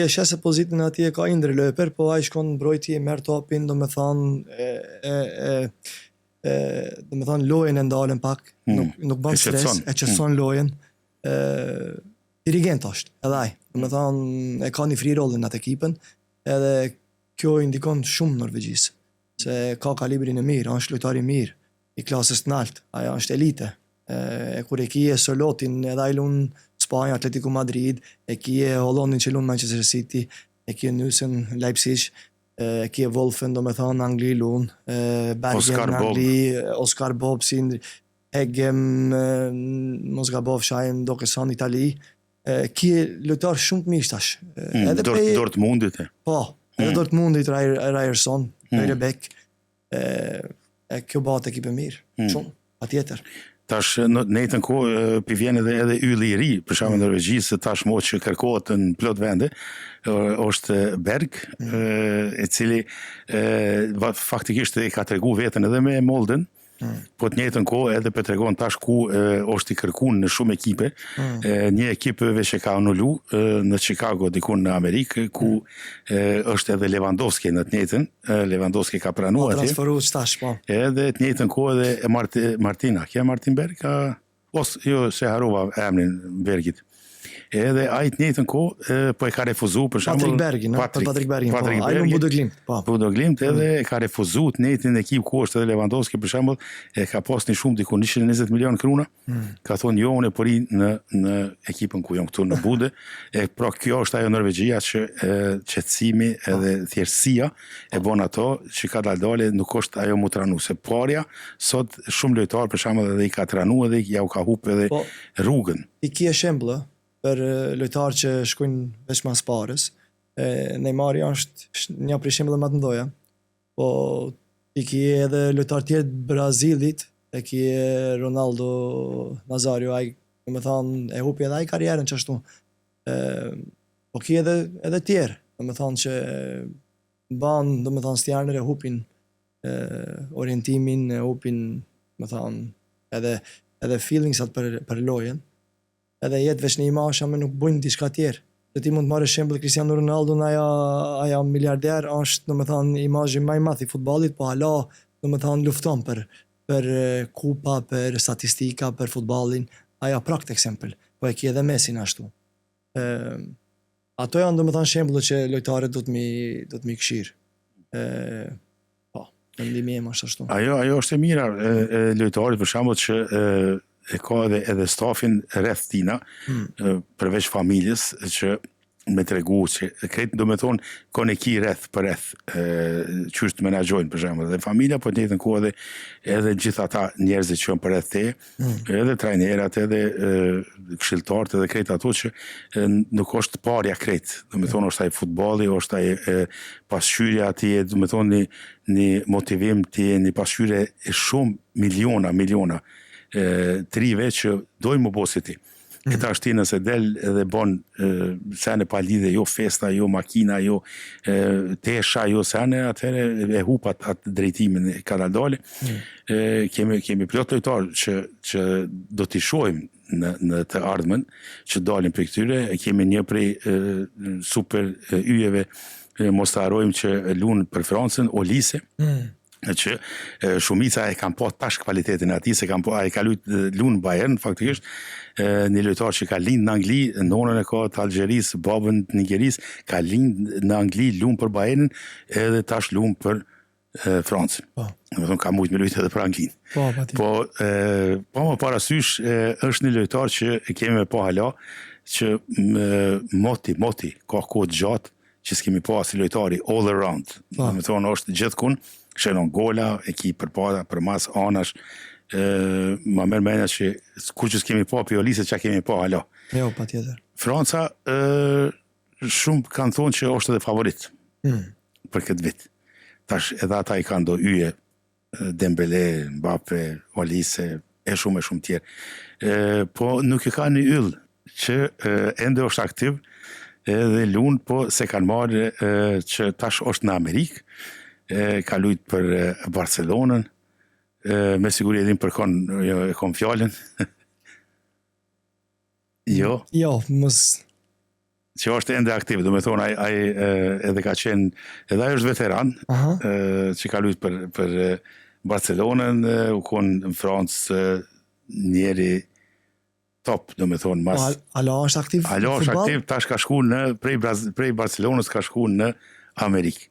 [SPEAKER 2] e sheh se pozitën atje ka Indre Löper, po ai shkon mbrojtje, merr topin, domethënë lojën e ndalen pak, nuk bën stres, e qetëson lojën. Dirigent është, edhe ai. Domethënë e ka një free roll në atë ekipën, edhe kjo indikon shumë Norvegjisë, se ka kalibrin e mirë, është lojtar i mirë, i klasës të lartë, ajo është elite. Kur e kije Solotin, edhe ai lun Spanjë, Atletico Madrid, e kije Hollandin që lun Manchester City, e kije Nysën, Leipzig, e kije Wolfen, domethënë Angli lun, Bergen, Angli, Oscar Bob, Eggem, mos gabov shajm do kësan Itali, kje lojtar shumë të mirë tash.
[SPEAKER 1] Dortmundit e.
[SPEAKER 2] Po, edhe Dortmundit, Ryerson, Rebek, kjo bëhet ekipe mirë, shumë, patjetër.
[SPEAKER 1] Tash në njëjtën kohë vjen edhe ylli i ri, për shembull në Norvegjisë tashmë që kërkohet në plot vende, është Berg, i cili faktikisht i ka tregu veten edhe me Molden, po të njëjtën kohë edhe për tregon tash ku është i kërkuar në shumë ekipe. Një ekip veç e ka anulu në Chicago dikun në Amerikë, ku është edhe Lewandowski në të njëjtën, Lewandowski ka pranuar atje.
[SPEAKER 2] Transferuar tash po.
[SPEAKER 1] Edhe të njëjtën kohë edhe Martina, Martin Berg, jo se harova emrin Bergit. Edhe ai të njëjtën kohë po e ka refuzuar për shembull
[SPEAKER 2] Patrick Bergin, ai në Bodø/Glimt, po.
[SPEAKER 1] Bodø/Glimt edhe e ka refuzuar të njëjtin ekip ku është edhe Lewandowski për shembull, e ka pasur shumë diku 120 milion krona. Ka thonë jo, unë po ri në ekipën ku jam këtu në Bodø. Pra kjo është ajo Norvegjia që qetësimi edhe thjeshtësia e bën ato që ka dalë nuk është ajo mu tranu, se parja sot shumë lojtar për shembull edhe i ka tranu edhe ja u ka hup edhe rrugën.
[SPEAKER 2] I kia shembull për lojtarë që shkojnë veç mas parës. Neymar është një prej shembullave më të mëdha. Po i kije edhe lojtarë tjerë të Brazilit, e kije Ronaldo Nazario, ai domethënë e hupi edhe ai karrierën çashtu. Po kije edhe tjerë, domethënë që ban domethënë stjarnër e hupin orientimin, e hupin domethënë edhe feelingsat për lojën. Edhe jetë veç në imazh, ama nuk bujnë diçka tjerë. Se ti mund të marrësh shembull Cristiano Ronaldo, aja miliarder, është domethënë imazhi më i madh i futbollit, po hala domethënë lufton për kupa, për statistika, për futbollin. Aja prakt ekzempel. Po e ki edhe Messi ashtu. Ato janë domethënë shembull që lojtarët do të mi këshir. Po, mendimi im është ashtu.
[SPEAKER 1] Ajo është e mira lojtarit për shembull që e ka edhe stafin rreth tina, përveç familjes, që me tregu që kretë do me thonë kone ki rreth për rreth qysh të menaxhojnë për shembull dhe familja po të njëjtën kohë edhe gjithë ata njerëzit që janë për rreth te, edhe trajnerat, edhe këshilltarët, edhe kretë ato që nuk është parja kretë, do me thonë është ai futbolli, është ai pasqyrja atje, do me thonë një motivim ti, një pasqyrje e shumë miliona trive që dojnë më bosi ti. Këta është ti nëse del edhe bon sene pa lidhe, jo festa, jo makina, jo tesha, jo sene, atëhere e hupat atë drejtimin e kanaldale. Kemi plot lojtarë që do t'i shojmë në të ardhmen, që dalin për këtyre, kemi një prej super yjeve, mos të harrojmë që lunë për Francën, Olise, që shumica e kam po tash kvalitetin ati, se ai ka lunë Bayern, faktikisht, një lojtar që ka lind në Angli, nonën e ka të Algjeris, babën të Nigeris, ka lind në Angli, lunë për Bayernin, edhe tash lunë për Francën. Në thonë, ka mujtë me lujtë edhe për Anglin. Po më parasysh, është një lojtar që kemi me po hala, që moti, ka kohë gjatë, që s'kemi po asi lojtari all around. Në thonë, është gjithkun, shenon gola, ekip përpara, për mas anash, ma merr mendja që kur që s'kemi po Olise që kemi po hala.
[SPEAKER 2] Jo, patjetër.
[SPEAKER 1] Franca shumë kanë thonë që është edhe favorit për këtë vit. Tash edhe ata i kanë do yje, Dembele, Mbappe, Olise, e shumë tjerë. Po nuk i ka një yll që ende është aktiv edhe lunë, po se kanë marrë që tash është në Amerikë, ka lujt për Barcelonën, me siguri edhin për kon fjallën. Jo,
[SPEAKER 2] mos...
[SPEAKER 1] që është ende aktiv, do me thonë, ai edhe ka qenë, edhe ai është veteran, që ka lujt për Barcelonën, u konë në Francë njeri top, do me thonë, mas...
[SPEAKER 2] Alo është aktiv?
[SPEAKER 1] Alo është aktiv, tash ka shku prej Barcelonës ka shku në Amerikë.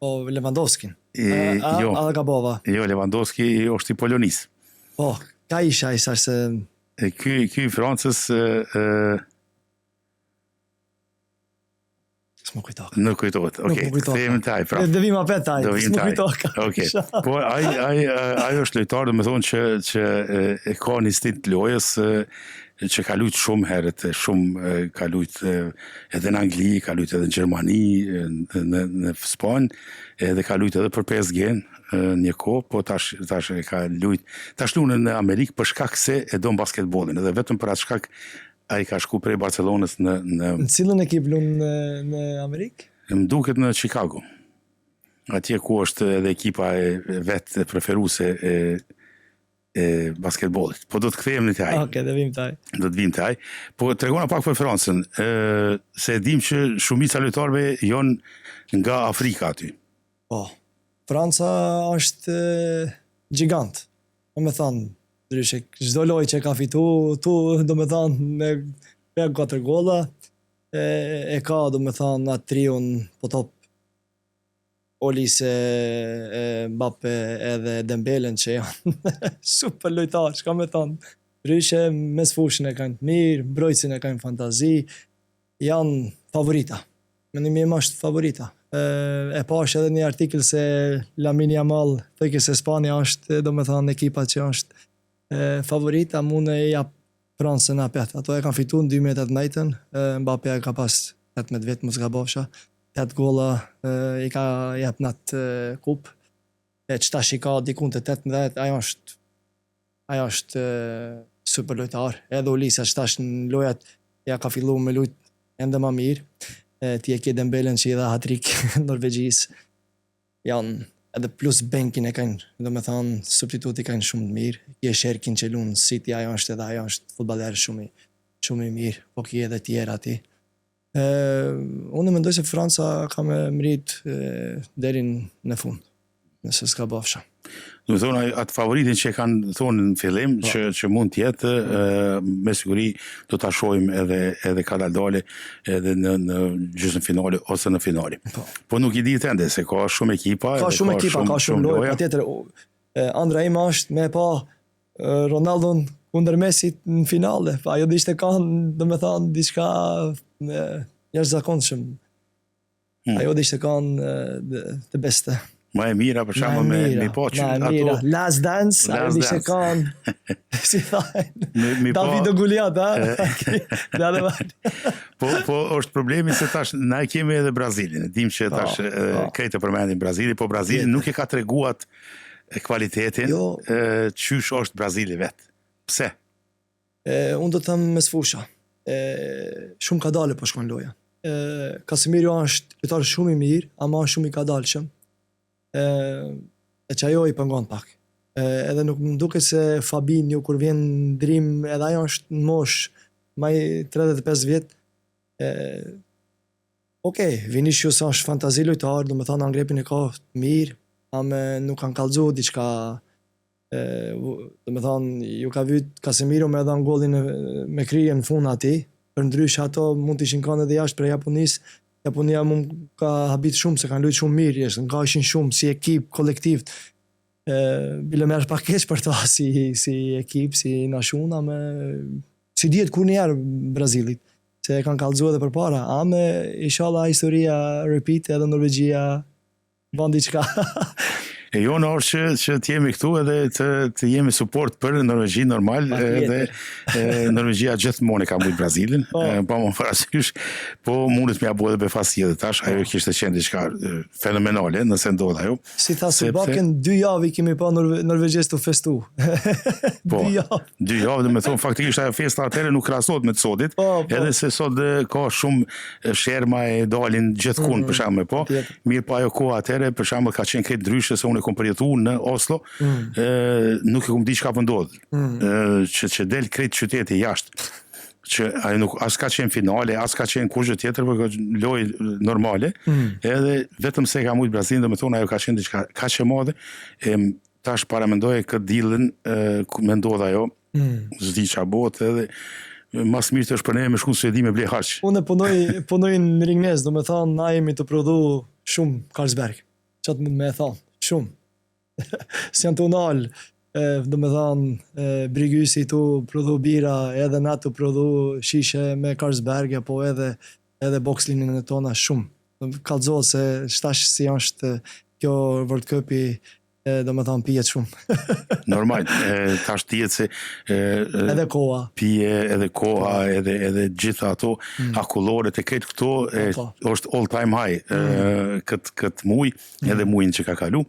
[SPEAKER 2] Po Lewandowski.
[SPEAKER 1] Jo,
[SPEAKER 2] Gabova.
[SPEAKER 1] Jo, Lewandowski është i Polonis.
[SPEAKER 2] Po, ka isha se...
[SPEAKER 1] Ky Francës...
[SPEAKER 2] S'më kujtok.
[SPEAKER 1] Nuk kujtohet, okej. Kthehemi taj, pra.
[SPEAKER 2] Devim apet taj, s'më kujtok.
[SPEAKER 1] Okej. Po, ai është lojtar, do me thonë që e ka një instinkt lojës, që ka lujt shumë herët, shumë ka lujt edhe në Angli, ka lujt edhe në Gjermani, në Spanjë, edhe ka lujt edhe për PSG një kohë, po tash e ka lujt, tash lunë në Amerikë për shkak se e do në basketbolin, edhe vetëm për atë shkak ai ka shku prej Barcelonës në...
[SPEAKER 2] Në cilën ekip lunë në Amerikë?
[SPEAKER 1] Më duket në Chicago. Atje ku është edhe ekipa e vetë preferuse e basketbollit. Po do të kthehem në taj.
[SPEAKER 2] Okej, do vim taj.
[SPEAKER 1] Do të vim taj. Po tregona pak për Francën, se dim që shumica lojtarëve janë nga Afrika aty. Po.
[SPEAKER 2] Franca është gjigant. Do me thonë, ndryshe, çdo lojë që ka fitu, tu do me thonë me 4 golla, e ka do me thonë atë triun po top Olise, Mbappe edhe Dembelen që janë super lojtarë, shka me thonë. Ndryshe, mes fushën e kanë të mirë, mbrojtësin e kanë fantazi, janë favorita. Mendimi im është favorita. E pash edhe një artikël se Lamine Yamal, thëke se Spania është, do me thonë, ekipa që është favorita, mune e jap Francën apet. Ato e kanë fitu në 2018, Mbappe e ka pas 18 vetë, mos gabosha. 8 golla i ka jep në atë kup, e qëta shika dikun të 18, ajo është super lojtar, edhe Olisa qëtash në lojat ja ka fillu me lujt ende ma mirë, ti e ke Dembelen që i dha hat-trick Norvegjis, janë edhe plus benkin e kanë, do me thonë, substituti kanë shumë të mirë, ki e Sherkin që lunë City, ajo është futbaler shumë i mirë, po ki edhe tjera ti. Unë mendoj se Franca ka me mrit deri në fund, nëse s'ka bafsha.
[SPEAKER 1] Do të thonë, atë favoritin që kanë thonë në fillim, që mund tjetë, me siguri do të shohim edhe kadaldale edhe në gjysmën finale ose në finale. Po nuk i di të ende, se ka shumë ekipa.
[SPEAKER 2] Ka shumë loja. Pa tjetër, Andra ima është me pa Ronaldon kundër Messit në finale. Ajo dishte kanë, do me thanë, diçka jashtëzakonshëm. Ajo ishte kanë të beste.
[SPEAKER 1] Ma e mira për shembull me po që
[SPEAKER 2] ato Last Dance, ajo ishte kanë si thajnë Davido Goliat,
[SPEAKER 1] Po është problemi se tash na e kemi edhe Brazilin. Dim që tash krejt e përmendim Brazili, po Brazili nuk e ka treguat kvalitetin qysh është Brazili vet. Pse?
[SPEAKER 2] Unë do të them mes fusha. Shumë ka dalë po shkon loja. Casemiro është lojtar shumë i mirë, ama shumë i kadalshëm. E që ajo i pëngon pak. Edhe nuk më duke se Fabinho, kur vjen ndrim, edhe ajo është në mosh, maj 35 vjet. Okej, Vinicius është fantazi lojtar, do me thonë angrepin e ka mirë, ama nuk kanë kallëzu diçka. Do me thonë, ju ka vyt Casemiro me edhe gollin me krije në fund ati, për ndrysh ato mund të ishin kanë edhe jashtë për Japonisë. Japonia mund ka habit shumë se kanë luajtur shumë mirë, nga ishin shumë si ekip, kolektiv. Bile merresh pak keq për ta si ekip, si nashun, ama si dihet kur një herë Brazilit, se kanë kallëzuar edhe përpara, ama inshallah historia repeat edhe Norvegjia bën diçka.
[SPEAKER 1] E jo në orë që të jemi këtu edhe të jemi support për Norvegji normal, edhe Norvegjia gjithmonë e ka mujt Brazilin, pa më parasysh, po mundet me abu edhe befasi edhe tash, ajo kishte qenë diçka fenomenale, nëse ndodh ajo.
[SPEAKER 2] Si tha se baken 2 javë kemi pa Norvegjes të festu. 2 javë. 2
[SPEAKER 1] javë, dhe me thonë, faktikisht ajo festa atëre nuk krahasohet me të sotit, edhe se sot ka shumë sherma e dalin gjithkund, për shembull, po. Mirë pa ajo koha atëre, për shembull, ka qenë krejt ndryshe se unë kom përjetu në Oslo, nuk e kom di çka po ndodh. Që del krejt qyteti jashtë, që ajo nuk as ka qenë finale, as ka qenë kurrë tjetër, por lojë normale, edhe vetëm se ka mujt Brazilin, domethënë ajo ka qenë diçka kaq e madhe, tash para mendoje këtë dillën ku më ndodh ajo, s'di ç'a bëhet edhe mas mirë të është për ne me shku se di me ble harq.
[SPEAKER 2] Unë punoj në Ringnes, domethënë na jemi të prodhu shumë Carlsberg. Çat mund me e thonë, shumë. Si janë të unalë, do me thonë, Brigusi tu prodhu bira, edhe na të prodhu shishe me Carlsberg, apo edhe boxlinin e tona shumë. Kallëzohet se shtash si është kjo World Cup-i, do me thonë pijet shumë.
[SPEAKER 1] Normal, tash tijet se
[SPEAKER 2] edhe koha.
[SPEAKER 1] Pije, edhe koha, edhe gjitha ato akullore të këtë këto, është all time high këtë muj, edhe mujnë që ka kalu,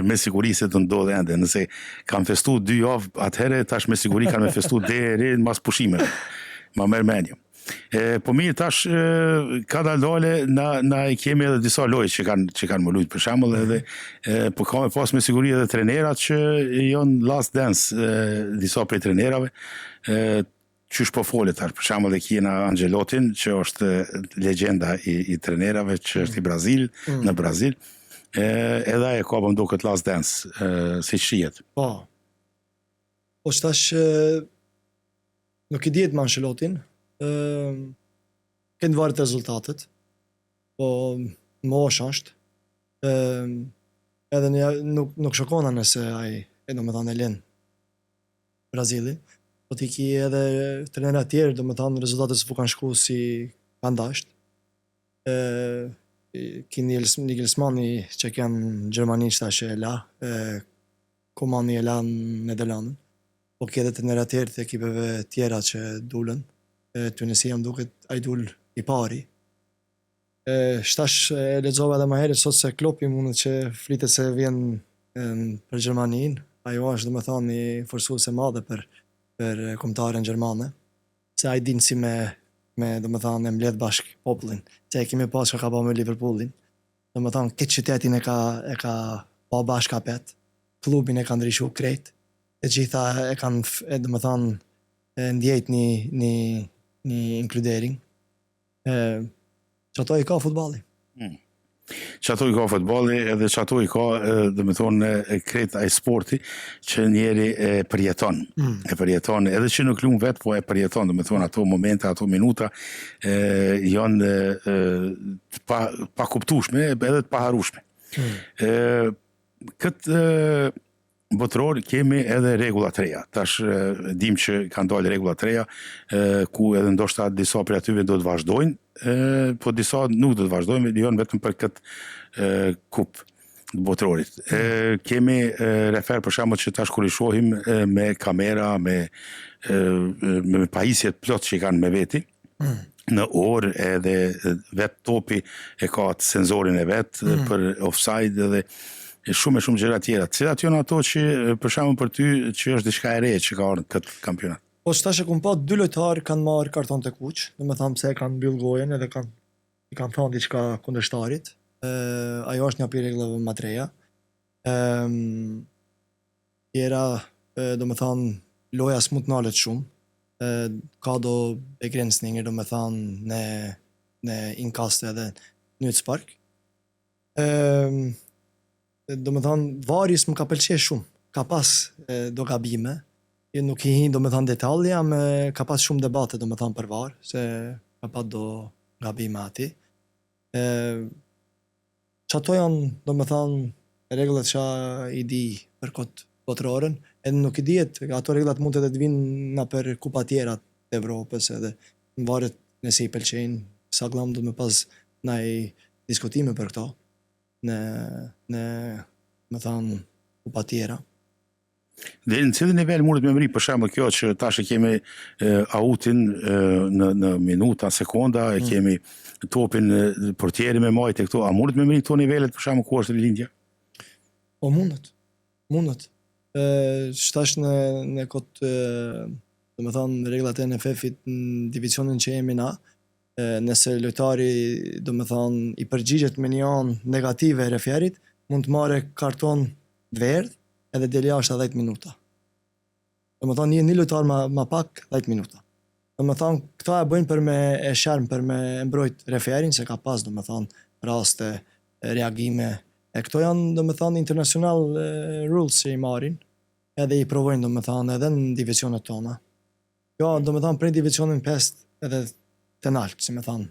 [SPEAKER 1] me siguri se të ndodhe ende, nëse kanë festu 2 javë atëhere, tash me siguri kanë me festu deri në mas pushime, ma merë menjë. Po mirë tash ka dale na i kemi edhe disa lojë që kanë më lujt për shembull edhe po ka me pas me siguri edhe trenerat që janë last dance disa prej trenerave qysh po folet tash për shembull e kena Angelotin që është legjenda i trenerave që është i Brazil në Brazil edhe ai ka bëndo këtë last dance si shihet.
[SPEAKER 2] Po shtash nuk i dihet me Angelotin. Kënë varet rezultatet, po mosh është, edhe nuk shokona nëse ai do me thanë e len Brazili, po t'i ki edhe trenera tjerë, do me thanë rezultatet s'pu kanë shku si kanë dasht. Ki Nagelsmanni që kënë Gjermani që ta që e la, Komani e la në Nederlandën, po ki edhe trenera tjerë të ekipeve tjera që dulën, Tunisia më duket ai dul i pari. Shtash e lexova edhe më herët sot se Kloppi mundet që flitet se vjen për Gjermaninë, ajo është domethënë një forcues e madhe për kombëtaren gjermane, se ai din si me domethënë mbledh bashk popullin, se e kemi pas ka me Liverpoolin. Domethënë këtë qytetin e ka pa bashk kapet, klubin e ka ndryshu krejt, e gjitha e kanë domethënë ndjejt një inkludering. Që ato i ka futballi.
[SPEAKER 1] Që ato i ka futballi edhe që ato i ka dhe me thonë krejt ai sporti që njeri e përjeton. E përjeton edhe që nuk lumë vetë, po e përjeton, dhe me thonë ato momente, ato minuta janë pa kuptushme edhe të paharushme. Këtë botëror kemi edhe rregulla të reja. Tash dim që kanë dalë rregulla të reja ku edhe ndoshta disa prej atyve do të vazhdojnë po disa nuk do të vazhdojmë, janë vetëm për këtë kup të botrorit. Kemi refer për shembull që tash kur i shohim me kamera, me pajisjet plot që i kanë me veti, në orë edhe vetë topi e ka atë senzorin e vetë për offside edhe shumë gjëra tjera. Cilat janë ato që për shembull për ty që është diçka e re që ka ardhur këtë kampionat?
[SPEAKER 2] Po çtash e kum pa 2 lojtarë kanë marrë karton të kuq, domethënë pse kanë mbyll gojen edhe i kanë thënë diçka kundërshtarit. Ajo është një prej rregullave më të reja. Tjera, domethënë loja s'mund të nalet shumë. Ka do begränsningar domethënë në inkast edhe në utspark. Domethënë vari s'më ka pëlqyer shumë. Ka pas do gabime. Nuk i hin domethënë detalja, ka pas shumë debate domethënë për var, se ka pas do gabime ati. Çato janë domethënë rregullat që i di për kot botrorën, edhe nuk i dihet, ato rregullat mund të vinë na për kupa tjera të Evropës edhe varet nëse i pëlqejnë, sa glam do të më pas ndaj diskutime për këto në thënë kupa tjera.
[SPEAKER 1] Dhe në cilin nivel mundet me mri, për shembull kjo që tash e kemi autin në minuta, sekonda, e kemi topin portieri me majtë e këto, a mundet me mri këto nivelet për shembull ku është lindja?
[SPEAKER 2] Po mundet. Shtash në këtë, domethënë rregullat e NFF-it në divisionin që jemi na, nëse lojtari domethënë i përgjigjet me një anë negative e referit, mund të marrë karton verdh edhe del jashtë 10 minuta. Domethënë një lojtar ma pak 10 minuta. Domethënë këta e bëjnë për me e sherm, për me mbrojt referin, se ka pas domethënë raste reagime. E këto janë domethënë international rules që i marrin, edhe i provojnë domethënë edhe në divisionet tona. Jo, domethënë prej divisionin 5 edhe të nalt, si më thonë.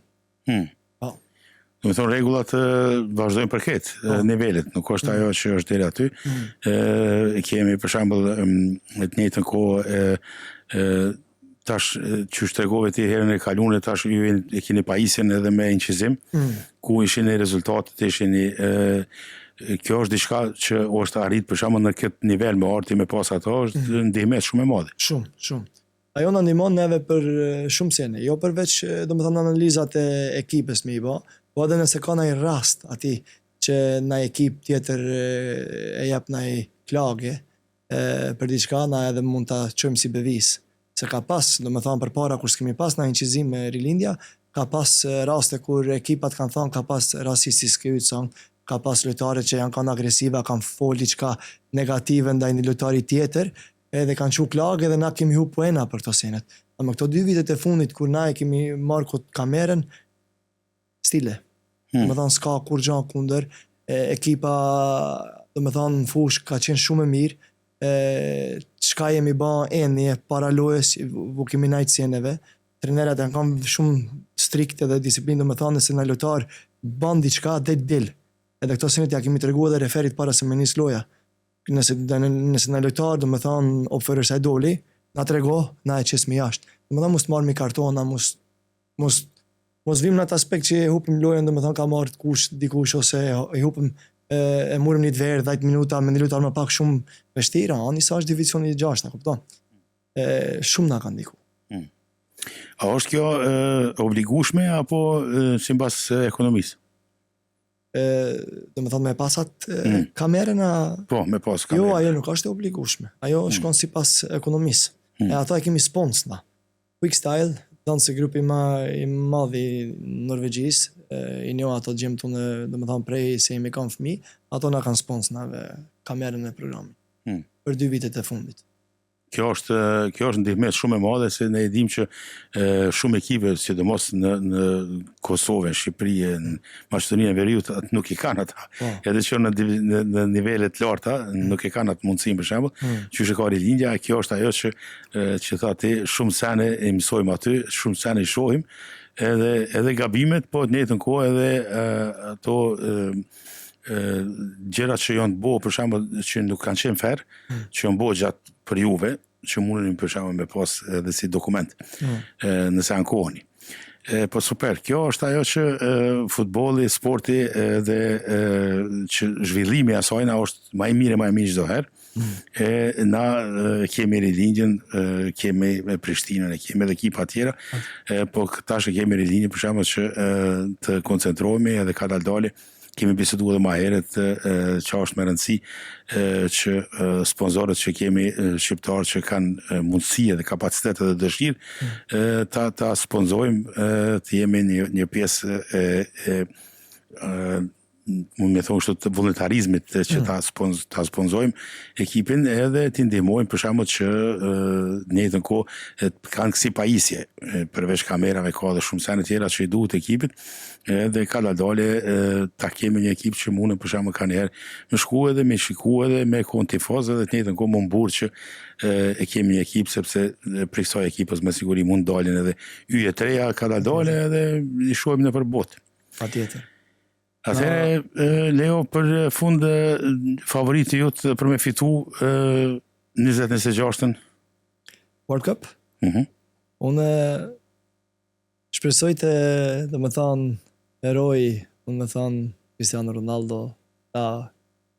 [SPEAKER 1] Domethënë rregullat vazhdojnë për këtë nivelet, nuk është ajo që është deri aty. Kemi për shembull në të njëjtën kohë tash që shtregove ti herën e kaluar, tash ju e keni pajisjen edhe me incizim, ku ishin rezultatet, ishin kjo është diçka që është arrit për shembull në këtë nivel me arti me pas ato, është ndihmë shumë e madhe.
[SPEAKER 2] Shumë. Ajo na ndihmon neve për shumë sene, jo përveç domethënë analizat e ekipes me i bë, po edhe nëse ka ndonjë rast aty që në ekip tjetër e jep ndonjë klage për diçka, na edhe mund ta çojmë si bevis. Se ka pas, domethënë përpara kur s'kemi pas ndonjë incizim me rilindja, ka pas raste kur ekipat kanë thënë ka pas rasisti skëytson, ka pas lojtarë që janë kanë agresive, kanë fol diçka negative ndaj një lojtari tjetër, edhe kanë çu klagë edhe na kemi hu poena për këto senet. Ama këto 2 vitet e fundit kur na e kemi marrë kot kamerën stile. Domethënë s'ka kur gjë kundër, ekipa domethënë në fush ka qenë shumë e mirë. Çka jemi bë enie para lojës, u kemi najt seneve. Trenerat janë kanë shumë strikt edhe disiplinë, domethënë se në lojtar bën diçka del. Edhe këto senet ja kemi treguar edhe referit para se me nis loja. Nëse në lojtar, domethënë ofërës ai doli, na trego, na e qesmi jashtë. Domethënë mos marrmi kartona, mos vim në atë aspekt që e hupim lojën, domethënë ka marrë dikush ose e hupim e morëm një të verë 10 minuta me një lojtar më pak shumë vështirë, sa është divisioni i 6, kupton? Shumë na kanë ndiku.
[SPEAKER 1] A është kjo obligueshme apo sipas ekonomisë?
[SPEAKER 2] Domethënë me pasat kamerën
[SPEAKER 1] po, me pas kamerën.
[SPEAKER 2] Jo, ajo nuk është e obligueshme. Ajo shkon sipas ekonomisë. E ato e kemi sponsor na. Quickstyle, thonë se grupi i madh i Norvegjisë, i njoh ato gjem tonë, domethënë prej se jemi kanë fëmijë, ato na kanë sponsor nave kamerën e programit. Për 2 vitet e fundit.
[SPEAKER 1] Kjo është ndihmë shumë e madhe, se ne e dimë që shumë ekipe, sidomos në Kosovë, në Shqipëri, në Maqedoninë e Veriut, nuk i kanë ata. Edhe që në nivelet larta nuk i kanë atë mundësinë për shembull, që ka rilindja, kjo është ajo që tha ti, shumë sene e mësojmë aty, shumë sene i shohim, edhe gabimet, po në njëjtën kohë edhe ato gjërat që janë bo, për shembull, që nuk kanë qenë fair, që janë bo gjatë për juve, që mundin për shembull me pas edhe si dokument, nëse ankoheni. Po super, kjo është ajo që futbolli, sporti dhe që zhvillimi asajna është më i mirë çdo herë. Na kemi Rilindjen, kemi Prishtinën, kemi edhe ekipa tjera, po tash kemi Rilindjen për shembull që të koncentrohemi edhe ka dalë. Kemi biseduar edhe më herët që është me rëndësi që sponsorët që kemi shqiptarë që kanë mundësi edhe kapacitet edhe dëshirë ta sponsorojmë, të jemi një pjesë mund me thonë kështu të vullnetarizmit që ta sponsorojmë ekipin edhe t'i ndihmojmë për shembull që në njëjtën kohë kanë kësi pajisje përveç kamerave ka edhe shumë sene tjera që i duhet ekipit edhe ka dalë ta kemi një ekip që mundën për shembull ka njëherë me shku edhe me shiku edhe me kon tifoz edhe të njëjtën kohë më mburë që e kemi një ekip sepse për kësaj ekipës me siguri mund dalin edhe yje të reja ka dalë edhe i shohim nëpër botë.
[SPEAKER 2] Patjetër.
[SPEAKER 1] Atëherë, Leo, për fund favoritë jutë për me fitu 26-ën?
[SPEAKER 2] World Cup? Unë shpresoj të më thonë heroi, më thonë Cristiano Ronaldo, ta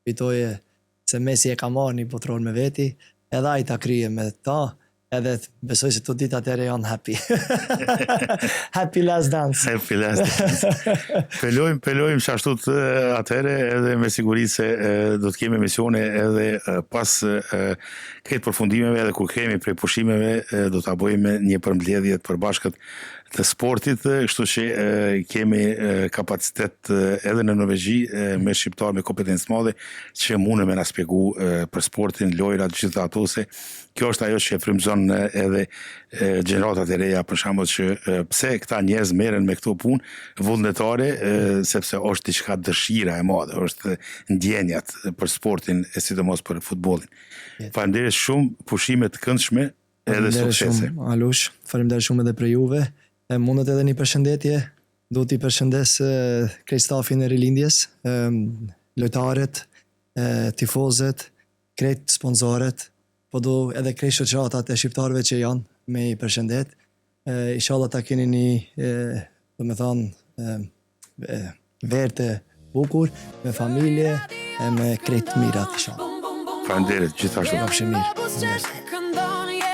[SPEAKER 2] fitoje se Messi e ka marrë një botëror me veti, edhe ai ta krije me ta, edhe besoj se të ditë atëre janë happy. Happy last dance.
[SPEAKER 1] Happy last dance. Pelojmë shashtu atëre edhe me siguri se do të kemi emisione edhe pas këtë përfundimeve edhe kur kemi prej pushimeve do të bëjmë një përmbledhje të përbashkët të sportit, kështu që kemi kapacitet edhe në Norvegji me shqiptar me kompetencë madhe që mundem me na shpjegu për sportin, lojrat, gjitha ato se kjo është ajo që frymëzon edhe gjeneratat e reja për shembull që pse këta njerëz merren me këto punë vullnetare sepse është diçka dëshira e madhe, është ndjenjat për sportin e sidomos për futbollin. Faleminderit shumë, pushime të këndshme edhe suksese.
[SPEAKER 2] Alush, faleminderit shumë edhe për juve. Mundet edhe një përshëndetje, do t'i përshëndes krejt stafin e Rilindjes, lojtarët, tifozët, krejt sponsorët, po do edhe krejt shoqatat e shqiptarëve që janë me i përshëndet. Inshallah ta keni një, do me thonë, verte bukur, me familje, e me krejt mirat, inshallah.
[SPEAKER 1] Faleminderit, gjithashtu.
[SPEAKER 2] Mirë.